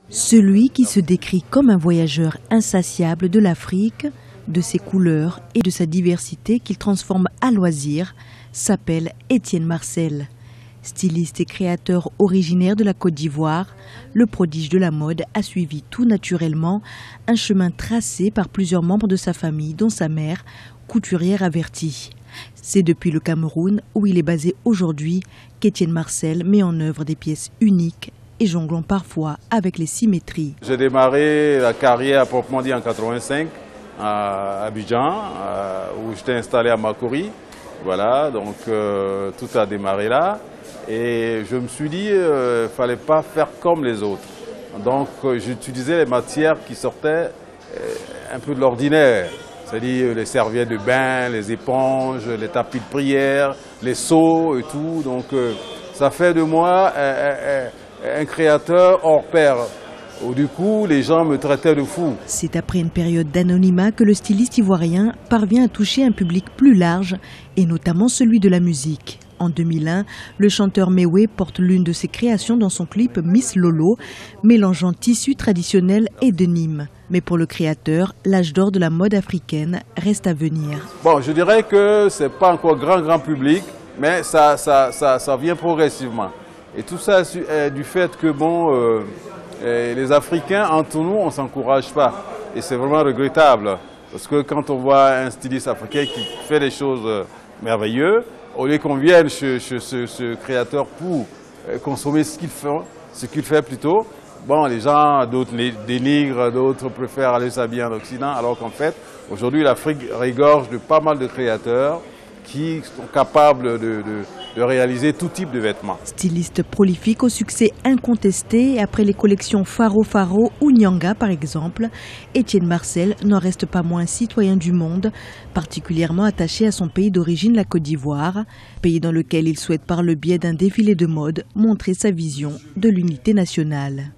Celui qui se décrit comme un voyageur insatiable de l'Afrique, de ses couleurs et de sa diversité qu'il transforme à loisir, s'appelle Étienne Marcel. Styliste et créateur originaire de la Côte d'Ivoire, le prodige de la mode a suivi tout naturellement un chemin tracé par plusieurs membres de sa famille, dont sa mère, couturière avertie. C'est depuis le Cameroun, où il est basé aujourd'hui, qu'Étienne Marcel met en œuvre des pièces uniques et jonglant parfois avec les symétries. J'ai démarré la carrière proprement dit en 85 à Abidjan, où j'étais installé à Makori. Voilà, donc tout a démarré là. Et je me suis dit, il ne fallait pas faire comme les autres. Donc j'utilisais les matières qui sortaient un peu de l'ordinaire. C'est-à-dire les serviettes de bain, les éponges, les tapis de prière, les seaux et tout. Donc ça fait de moi un créateur hors pair. Du coup, les gens me traitaient de fou. C'est après une période d'anonymat que le styliste ivoirien parvient à toucher un public plus large, et notamment celui de la musique. En 2001, le chanteur Mewé porte l'une de ses créations dans son clip Miss Lolo, mélangeant tissus traditionnels et denim. Mais pour le créateur, l'âge d'or de la mode africaine reste à venir. Bon, je dirais que ce n'est pas encore grand public, mais ça vient progressivement. Et tout ça est du fait que les Africains, entre nous, on ne s'encourage pas. Et c'est vraiment regrettable. Parce que quand on voit un styliste africain qui fait des choses merveilleuses, au lieu qu'on vienne chez ce créateur pour consommer ce qu'il fait plutôt, bon, les gens, d'autres les dénigrent, d'autres préfèrent aller s'habiller en Occident, alors qu'en fait, aujourd'hui, l'Afrique regorge de pas mal de créateurs qui sont capables de réaliser tout type de vêtements. Styliste prolifique au succès incontesté, après les collections Faro Faro ou Nyanga par exemple, Étienne Marcel n'en reste pas moins citoyen du monde, particulièrement attaché à son pays d'origine, la Côte d'Ivoire, pays dans lequel il souhaite par le biais d'un défilé de mode montrer sa vision de l'unité nationale.